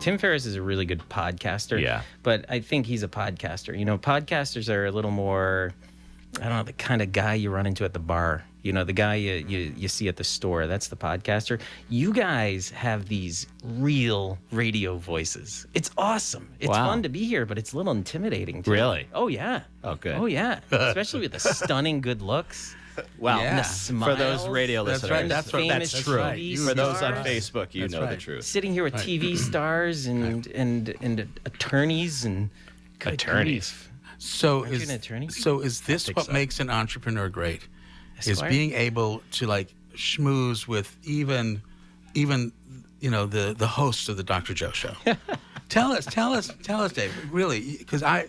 Tim Ferriss is a really good podcaster. Yeah. But I think he's a podcaster. Podcasters are a little more, I don't know, the kind of guy you run into at the bar. The guy you see at the store. That's the podcaster. You guys have these real radio voices. It's awesome. It's fun to be here, but it's a little intimidating too. Really? Oh, yeah. Oh, good. Oh, yeah. Especially with the stunning good looks. Well, And the smiles. for those radio That's listeners, right. That's right. Famous That's true. right. TV For those on stars. Facebook, you That's know the right. truth. Sitting here with TV stars and attorneys and good Attorneys. grief. So Aren't you an attorney? So is this think what so. makes an entrepreneur great? Is Esquire? being able to schmooze with even the host of the Dr. Joe Show. Tell us, Dave. Really, because I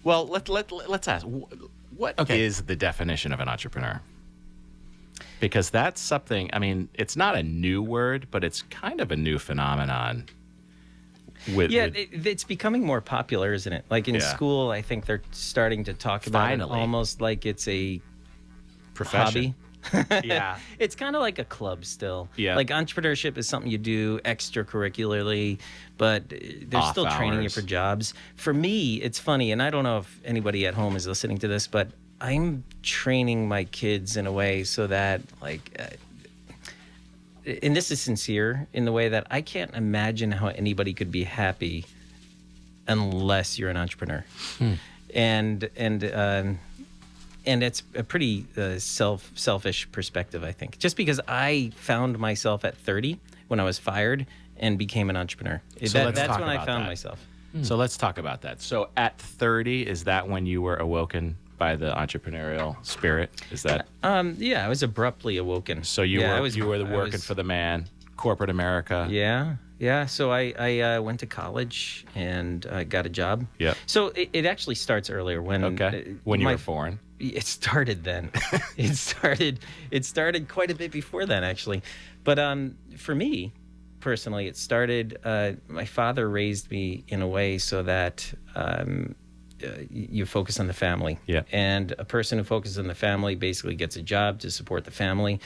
Well, let's ask. What is the definition of an entrepreneur? Because that's something, it's not a new word, but it's kind of a new phenomenon. It's becoming more popular, isn't it? Like in Yeah. school, I think they're starting to talk about it Finally. almost like it's a Profession. hobby. Yeah. It's kind of like a club still. Yeah. Like entrepreneurship is something you do extracurricularly, but they're Off still training you hours. for jobs. For me, it's funny, and I don't know if anybody at home is listening to this, but I'm training my kids in a way so that, and this is sincere in the way that I can't imagine how anybody could be happy unless you're an entrepreneur. And it's a pretty selfish perspective, I think. Just because I found myself at 30 when I was fired and became an entrepreneur. So let's That's talk when I about found that. myself. So let's talk about that. So at 30, is that when you were awoken by the entrepreneurial spirit? Is that Yeah, I was abruptly awoken. so? You Yeah, were I was- you were I working was- for the man, corporate America. Yeah. So I went to college and got a job. Yep. So it actually starts earlier when When you my were born. It started then. It started quite a bit before then, actually. But for me, personally, it started. My father raised me in a way so that you focus on the family. Yeah. And a person who focuses on the family basically gets a job to support the family.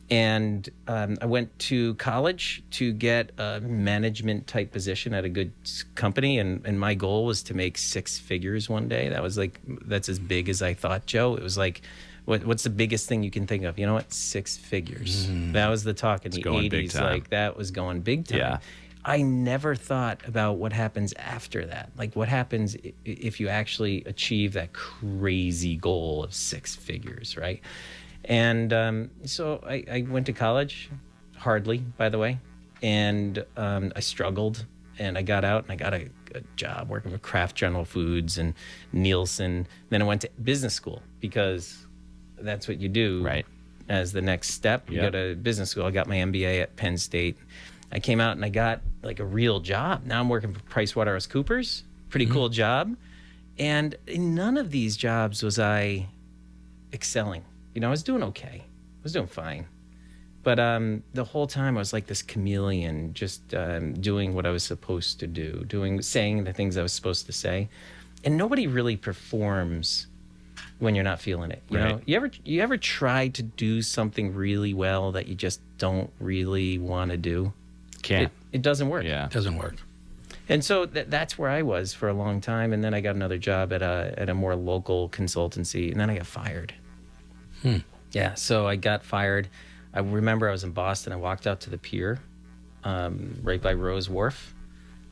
And I went to college to get a management type position at a good company. And my goal was to make 6 figures one day. That's as big as I thought, Joe. It was like, what's the biggest thing you can think of? You know what? 6 figures. That was the talk in the going big 80s. time. Like that was going big time. Yeah. I never thought about what happens after that. Like what happens if you actually achieve that crazy goal of 6 figures, right? And so I went to college, hardly, by the way, and I struggled, and I got out and I got a job working for Kraft General Foods and Nielsen. Then I went to business school because that's what you do Right. as the next step. You Yep. go to business school. I got my MBA at Penn State. I came out and I got like a real job. Now I'm working for PricewaterhouseCoopers. Pretty cool job. And in none of these jobs was I excelling. I was doing okay. I was doing fine. But the whole time I was like this chameleon, just doing what I was supposed to do, saying the things I was supposed to say. And nobody really performs when you're not feeling it. You Right. know, you ever try to do something really well that you just don't really want to do? Can't. It doesn't work. Yeah. doesn't work. And so that's where I was for a long time. And then I got another job at a more local consultancy, and then I got fired. Yeah, so I got fired. I remember I was in Boston. I walked out to the pier right by Rose Wharf.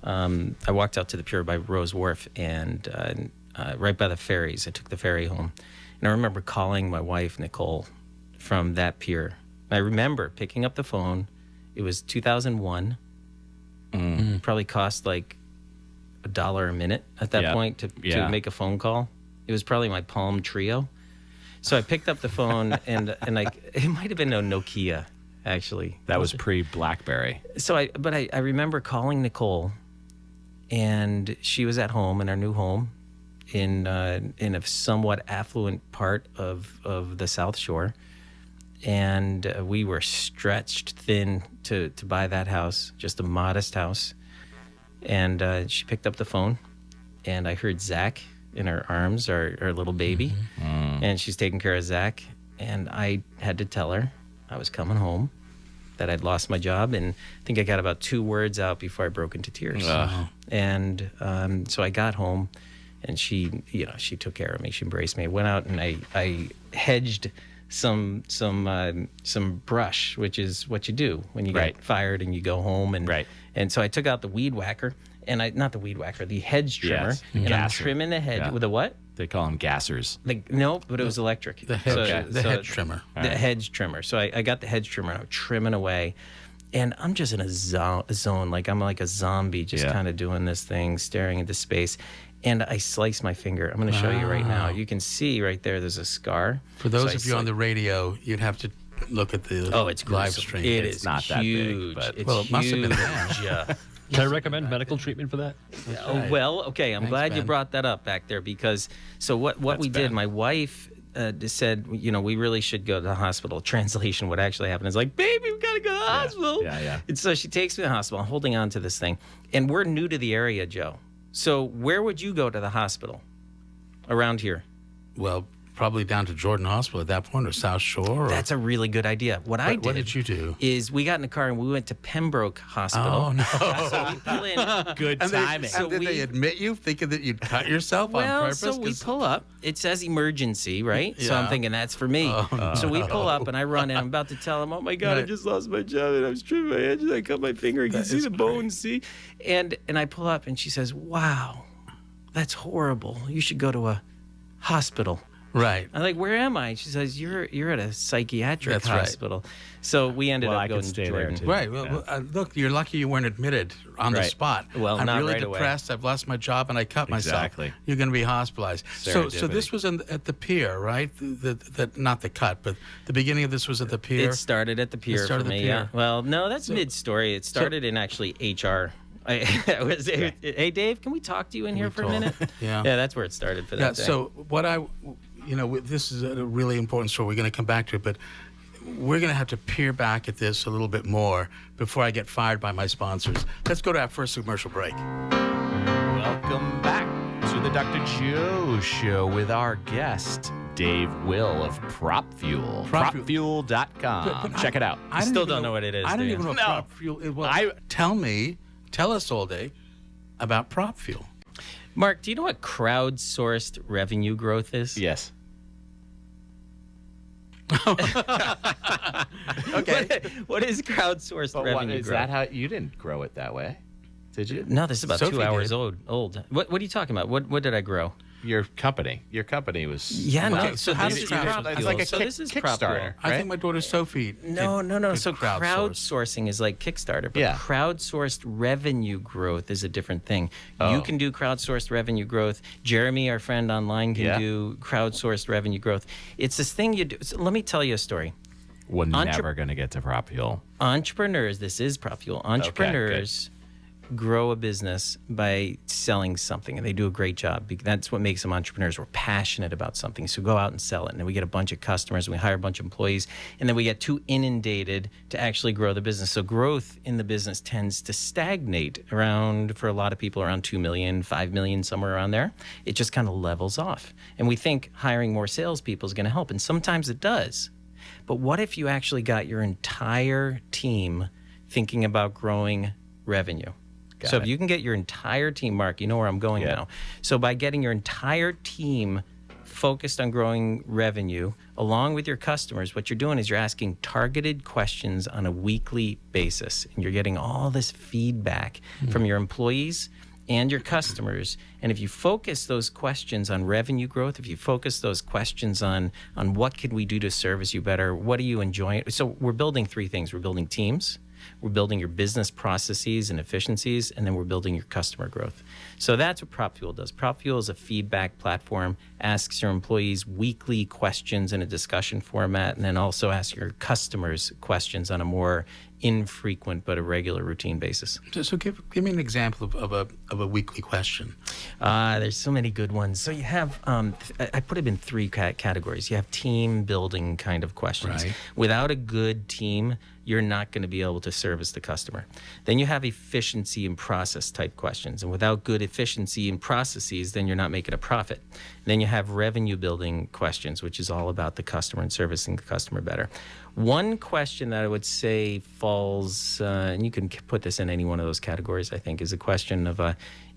I walked out to the pier by Rose Wharf and right by the ferries. I took the ferry home. And I remember calling my wife, Nicole, from that pier. I remember picking up the phone. It was 2001. Probably cost like $1 a minute at that Yeah. point to make a phone call. It was probably my Palm Trio. So I picked up the phone and it might have been a Nokia, actually. That was pre-BlackBerry. So I remember calling Nicole, and she was at home in our new home in a somewhat affluent part of the South Shore. And we were stretched thin to buy that house, just a modest house. And she picked up the phone, and I heard Zach in her arms, our little baby. And she's taking care of Zach. And I had to tell her I was coming home, that I'd lost my job, and I think I got about 2 words out before I broke into tears. And so I got home, and she took care of me. She embraced me. I went out and I hedged some brush, which is what you do when you get fired and you go home. And so I took out the weed whacker, and not the weed whacker, the hedge trimmer, and I'm trimming the hedge with a what? They call them gassers. No, but it was electric. The hedge trimmer. The hedge trimmer. So I got the hedge trimmer, and I'm trimming away. And I'm just in a zone, like I'm like a zombie, just kind of doing this thing, staring into space. And I slice my finger. I'm going to show you right now. You can see right there's a scar. For those of you on the radio, you'd have to look at the it's live gruesome. stream. It's not huge. that big, It's it must have been huge. Can I recommend medical treatment for that? Well, okay. I'm glad you Ben. brought that up back there, because what we did, Ben. my wife said, we really should go to the hospital. Translation, what actually happened is like, baby, we got to go to the hospital. Yeah. And so she takes me to the hospital. I'm holding on to this thing. And we're new to the area, Joe. So where would you go to the hospital around here? Well, probably down to Jordan Hospital at that point, or South Shore. Or, That's a really good idea. What did you do? Is we got in the car and we went to Pembroke Hospital. Oh, no. So we pull in. Good timing. And did they admit you, thinking that you'd cut yourself on purpose? So we pull up. It says emergency, right? So Yeah. I'm thinking that's for me. So we pull up, and I run in. I'm about to tell him, oh, my God, I just lost my job, and I was trimming my edges. I cut my finger. I can see the bones, see? And I pull up, and she says, wow, that's horrible. You should go to a hospital. Right. I'm like, where am I? She says, you're at a psychiatric That's right. hospital. So we ended Well, up I going could to stay there, Jordan. too. Right. Well, look, you're lucky you weren't admitted on the Right. spot. Well, I'm not really right away. depressed. I've lost my job and I cut Exactly. myself. You're going to be hospitalized. So Serendipity. this was at the pier, right? Not the cut, but the beginning of this was at the pier. It started at the pier started for at the me. pier. Yeah. Well, no, that's mid-story. It started in actually HR. Hey, Dave, can we talk to you in here for a minute? Yeah. Yeah, that's where it started for that Yeah. day. So this is a really important story. We're going to come back to it, but we're going to have to peer back at this a little bit more before I get fired by my sponsors. Let's go to our first commercial break. Welcome back to the Dr. Joe Show with our guest, Dave Will of Prop Fuel. Prop Fuel. PropFuel.com. But Check it out. I still even don't know what it is, I don't do you? even know what No. Prop Fuel is. Well, tell us all day about Prop Fuel. Mark, do you know what crowdsourced revenue growth is? Yes. Okay. What is crowdsourced But revenue is growth? that how you didn't grow it that way? Did you? No, this is about Sophie 2 hours did. old. What are you talking about? What did I grow? Your company was. Yeah, no. Okay, So how this does is crowd- Prop it's Fuel. like a so kick- this is Prop Kickstarter. Fuel. I Right? think my daughter Sophie. No. did So crowdsourcing is like Kickstarter, but Yeah. crowdsourced revenue growth is a different thing. Oh. You can do crowdsourced revenue growth. Jeremy, our friend online, can do crowdsourced revenue growth. It's this thing you do. So let me tell you a story. We're never going to get to Prop Fuel. Entrepreneurs, this is Prop Fuel. Entrepreneurs grow a business by selling something, and they do a great job. That's what makes them entrepreneurs. We're passionate about something, so go out and sell it, and then we get a bunch of customers, and we hire a bunch of employees, and then we get too inundated to actually grow the business. So growth in the business tends to stagnate around, for a lot of people, around 2 million, 5 million, somewhere around there. It just kind of levels off, and we think hiring more salespeople is going to help, and sometimes it does. But what if you actually got your entire team thinking about growing revenue? So if you can get your entire team, Mark, you know where I'm going now. So by getting your entire team focused on growing revenue along with your customers, what you're doing is you're asking targeted questions on a weekly basis. And you're getting all this feedback from your employees and your customers. And if you focus those questions on revenue growth, if you focus those questions on what can we do to service you better, what are you enjoying? So we're building 3 things. We're building teams, we're building your business processes and efficiencies, and then we're building your customer growth. So that's what Prop Fuel does. Prop Fuel is a feedback platform, asks your employees weekly questions in a discussion format, and then also asks your customers questions on a more infrequent but a regular routine basis. So give me an example of a weekly question. There's so many good ones. So you have, I put them in 3 categories. You have team building kind of questions. Right. Without a good team, you're not going to be able to service the customer. Then you have efficiency and process type questions. And without good efficiency and processes, then you're not making a profit. Then you have revenue building questions, which is all about the customer and servicing the customer better. One question that I would say falls, and you can put this in any one of those categories, I think, is a question of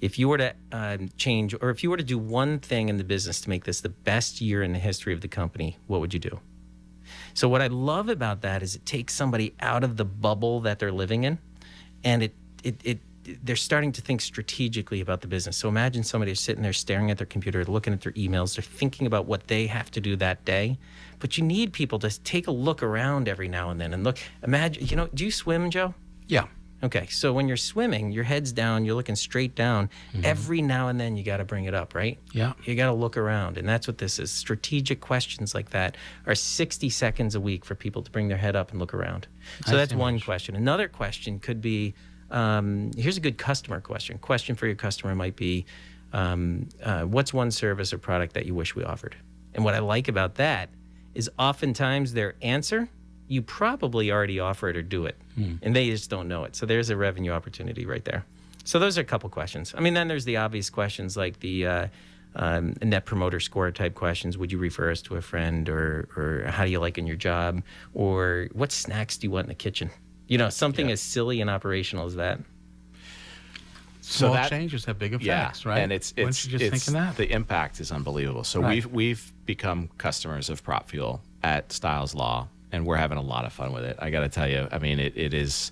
if you were to change, or if you were to do one thing in the business to make this the best year in the history of the company, what would you do? So what I love about that is it takes somebody out of the bubble that they're living in, and they're starting to think strategically about the business. So imagine somebody sitting there staring at their computer, looking at their emails, they're thinking about what they have to do that day. But you need people to take a look around every now and then and look. Imagine, do you swim, Joe? Yeah. Okay, so when you're swimming, your head's down, you're looking straight down. Every now and then you got to bring it up, right? Yeah. You got to look around, and that's what this is. Strategic questions like that are 60 seconds a week for people to bring their head up and look around. So that's one question. Another question could be, here's a good customer question. Question for your customer might be, what's one service or product that you wish we offered? And what I like about that is oftentimes their answer, you probably already offer it or do it, and they just don't know it. So there's a revenue opportunity right there. So those are a couple questions. I mean, then there's the obvious questions like the net promoter score type questions. Would you refer us to a friend, or how do you like in your job, or what snacks do you want in the kitchen? Something as silly and operational as that. Small changes have big effects, right? And it's thinking that? The impact is unbelievable. So we've become customers of Prop Fuel at Styles Law, and we're having a lot of fun with it. I got to tell you, I mean, it is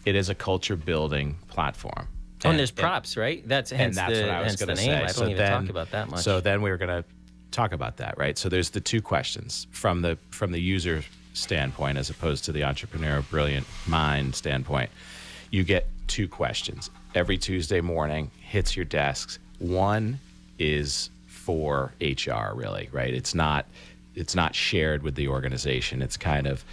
a culture building platform. And there's props, right? That's what I was going to say. I don't even talk about that much. So then we were going to talk about that, right? So there's the two questions from the user standpoint as opposed to the entrepreneur brilliant mind standpoint. You get two questions every Tuesday morning, hits your desks. One is for HR, really, right? It's not shared with the organization. It's kind of,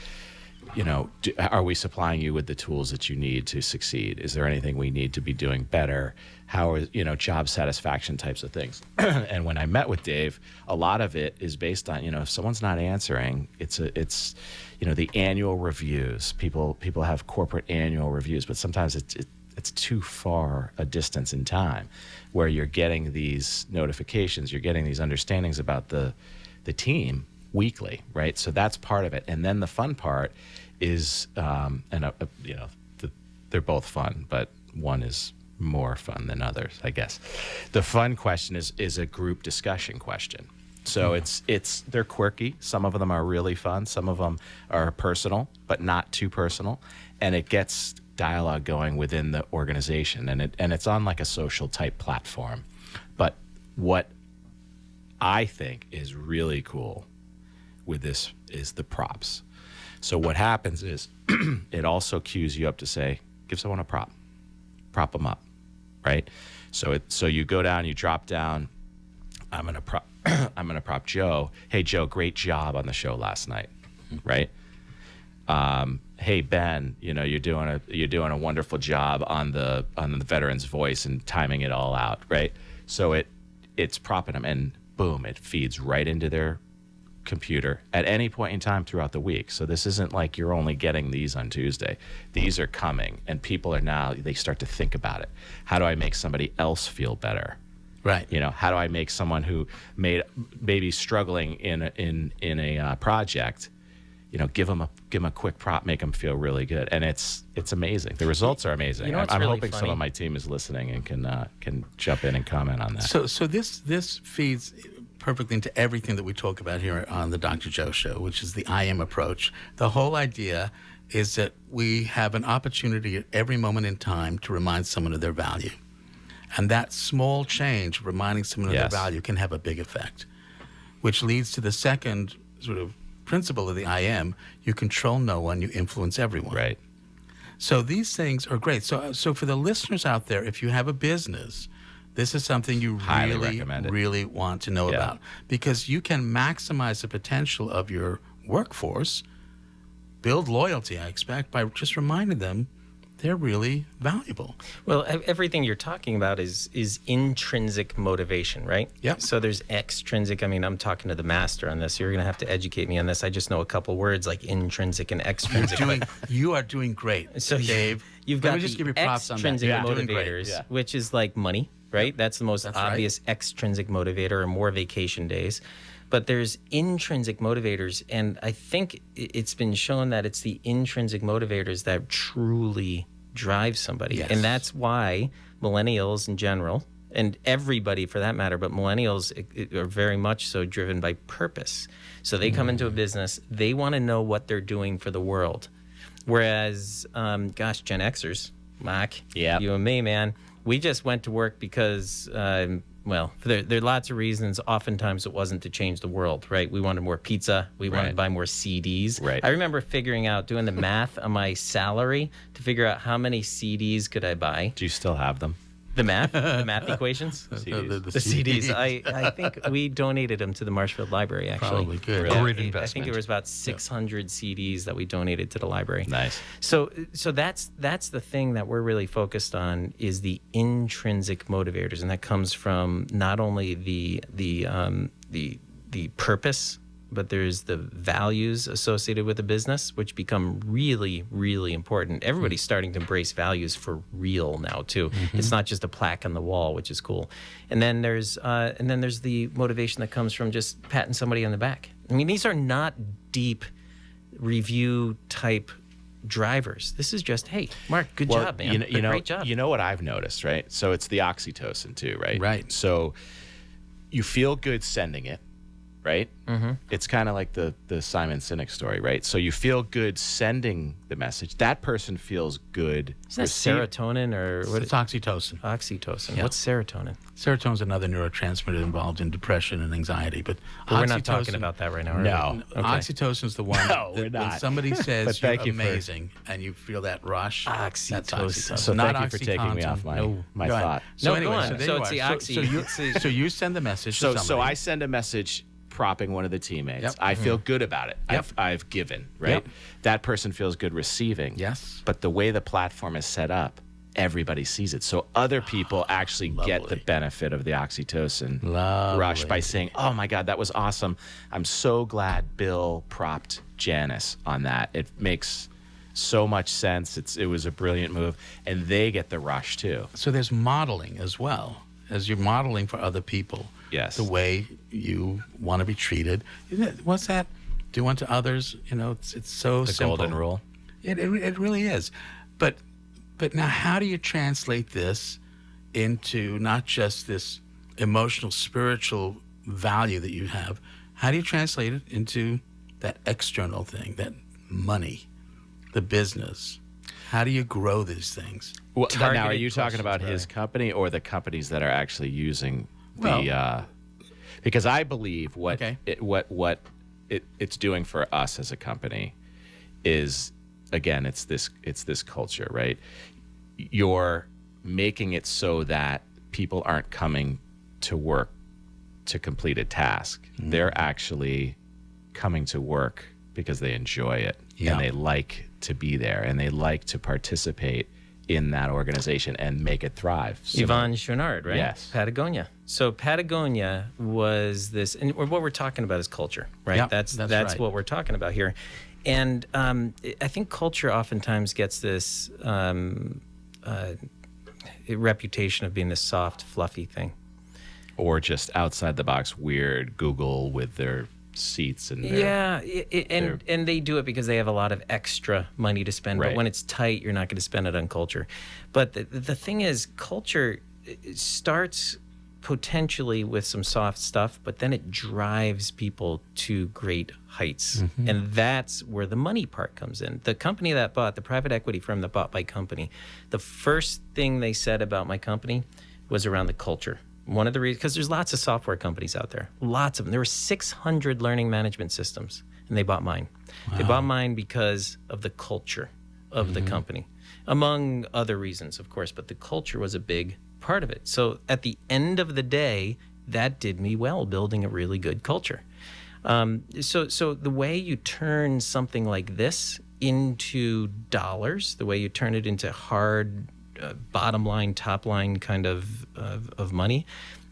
are we supplying you with the tools that you need to succeed? Is there anything we need to be doing better? How is, job satisfaction types of things. And when I met with Dave, a lot of it is based on, if someone's not answering, it's the annual reviews. People have corporate annual reviews, but sometimes it's too far a distance in time where you're getting these notifications, you're getting these understandings about the team weekly, right? So that's part of it. And then the fun part is, they're both fun, but one is more fun than others, I guess. The fun question is a group discussion question. So they're quirky. Some of them are really fun. Some of them are personal, but not too personal. And it gets dialogue going within the organization, and it's on like a social type platform. But what I think is really cool with this is the props. So what happens is it also cues you up to say, give someone a prop them up, right? So you go down, you drop down. I'm gonna prop Joe. Hey Joe, great job on the show last night, right? Hey Ben, you're doing a wonderful job on the Veteran's Voice and timing it all out, right? So it's propping them, and boom, it feeds right into their computer at any point in time throughout the week. So this isn't like you're only getting these on Tuesday. These are coming, and people are now, they start to think about it. How do I make somebody else feel better? Right. How do I make someone who maybe struggling in a project, give them a quick prop, make them feel really good, and it's amazing. The results are amazing. I'm really hoping funny? some of my team is listening and can jump in and comment on that. So this feeds perfectly into everything that we talk about here on the Dr. Joe Show, which is the I am approach. The whole idea is that we have an opportunity at every moment in time to remind someone of their value. And that small change, reminding someone of their value, can have a big effect, which leads to the second sort of principle of the I am. You control no one, you influence everyone. Right. So these things are great. So for the listeners out there, if you have a business, this is something you really want to know about, because you can maximize the potential of your workforce, build loyalty, I expect, by just reminding them they're really valuable. Well, everything you're talking about is intrinsic motivation, right? Yeah. So there's extrinsic. I mean, I'm talking to the master on this. You're going to have to educate me on this. I just know a couple words like intrinsic and extrinsic. You are doing great, so Dave. You've got just give you props extrinsic on that. motivators, which is like money, right? That's the most obvious extrinsic motivator, or more vacation days. But there's intrinsic motivators, and I think it's been shown that it's the intrinsic motivators that truly drive somebody. Yes. And that's why millennials in general, and everybody for that matter, but millennials are very much so driven by purpose. So they come into a business, they want to know what they're doing for the world. Whereas, Gen Xers, Mark, you and me, man, we just went to work because, well, there are lots of reasons. Oftentimes it wasn't to change the world, right? We wanted more pizza. We wanted to buy more CDs. Right. I remember doing the math on my salary to figure out how many CDs could I buy. Do you still have them? The math equations? CDs. The CDs. I think we donated them to the Marshfield Library, actually. Probably good. Yeah, Great I investment. think there was about 600 CDs that we donated to the library. Nice. So that's the thing that we're really focused on is the intrinsic motivators, and that comes from not only the purpose, but there's the values associated with the business, which become really, really important. Everybody's starting to embrace values for real now too. It's not just a plaque on the wall, which is cool. And then there's the motivation that comes from just patting somebody on the back. I mean, these are not deep review type drivers. This is just, hey, Mark, good job, man. Great job. You know what I've noticed, right? So it's the oxytocin too, right? Right. So you feel good sending it, right? Mm-hmm. It's kind of like the Simon Sinek story, right? So you feel good sending the message. That person feels good. Is that serotonin or what? It's oxytocin. Oxytocin. Yeah. What's serotonin? Serotonin's another neurotransmitter involved in depression and anxiety, but We're not talking about that right now, are No. we? Okay. Oxytocin's the one No, that we're not. when somebody But says you're thank you for- amazing and you feel that rush, that's Oxytocin. So Not thank you for taking me OxyContin. off my No. my Go ahead. thought. So No, anyway, go on. there So you it's are. the oxy. So you send the message So to somebody. I send a message propping one of the teammates. Yep. I feel good about it. Yep. I've given, right? Yep. That person feels good receiving. Yes. But the way the platform is set up, everybody sees it. So other people actually get the Lovely. benefit of the oxytocin Lovely. rush by saying, "Oh my God, that was awesome. I'm so glad Bill propped Janice on that. It makes so much sense. It was a brilliant move." And they get the rush too. So there's modeling as well, as you're modeling for other people. Yes. The way you want to be treated. Isn't it, what's that? Do unto others. You know, it's so The simple. golden rule. It really is. But now, how do you translate this into not just this emotional, spiritual value that you have? How do you translate it into that external thing, that money, the business? How do you grow these things? Well, now, are Targeted you talking questions, about his right. company or the companies that are actually using the? Well- Because I believe what Okay. it's doing for us as a company is, again, it's this culture, right? You're making it so that people aren't coming to work to complete a task. They're actually coming to work because they enjoy it Yeah. and they like to be there and they like to participate in that organization and make it thrive. So- Yvonne Chouinard, right? Yes. Patagonia. So Patagonia was this, and what we're talking about is culture, right? Yep, that's that's right. what we're talking about here. And I think culture oftentimes gets this reputation of being this soft, fluffy thing. or just outside the box weird Google with their seats and their, Yeah, and they do it because they have a lot of extra money to spend. Right. But when it's tight, you're not going to spend it on culture. But the thing is, culture starts potentially with some soft stuff, but then it drives people to great heights. Mm-hmm. And that's where the money part comes in. The company that bought, the private equity firm that bought my company, the first thing they said about my company was around the culture. One of the reasons, because there's lots of software companies out there, lots of them. There were 600 learning management systems, and they bought mine. They bought mine because of the culture of the company, among other reasons, of course, but the culture was a big part of it. So at the end of the day, that did me well, building a really good culture. So the way you turn something like this into dollars, the way you turn it into hard bottom line, top line kind of money,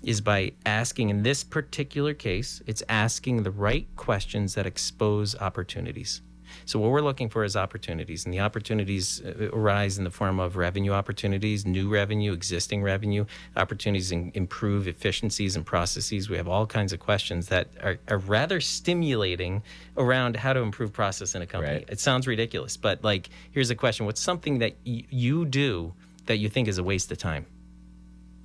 is by asking, in this particular case, it's asking the right questions that expose opportunities. So what we're looking for is opportunities, and the opportunities arise in the form of revenue opportunities, new revenue, existing revenue, opportunities to improve efficiencies and processes. We have all kinds of questions that are rather stimulating around how to improve process in a company. Right. It sounds ridiculous, but like, here's a question. What's something that you do that you think is a waste of time?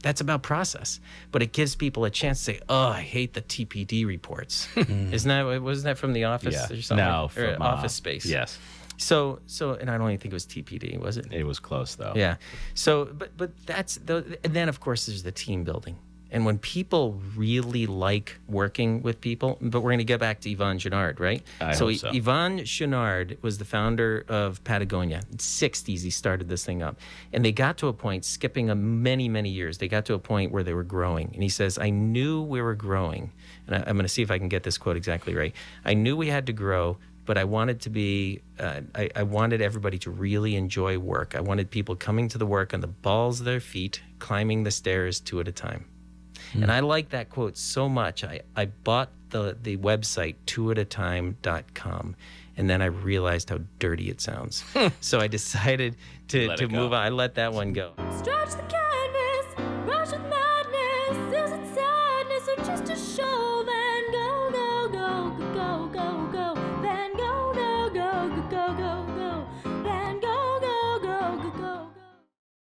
That's about process, but it gives people a chance to say, "Oh, I hate the TPD reports." Wasn't that from The Office or something? No, or from Office Space. Yes, So, and I don't even think it was TPD, was it? it was close though. Yeah. So, but that's and then of course there's the team building. And when people really like working with people, but we're going to get back to Yvon Chouinard, right? I hope so. Yvon Chouinard was the founder of Patagonia. In the 60s, he started this thing up. And they got to a point, skipping many, many years, they got to a point where they were growing. And he says, I knew we were growing. And I'm going to see if I can get this quote exactly right. I knew we had to grow, but I wanted to be, I wanted everybody to really enjoy work. I wanted people coming to the work on the balls of their feet, climbing the stairs 2 at a time. And I like that quote so much. I bought the website 2atatime.com, and then I realized how dirty it sounds. So I decided to move on. I let that one go. Stretch the canvas, rush with madness. Is it sadness or just a show?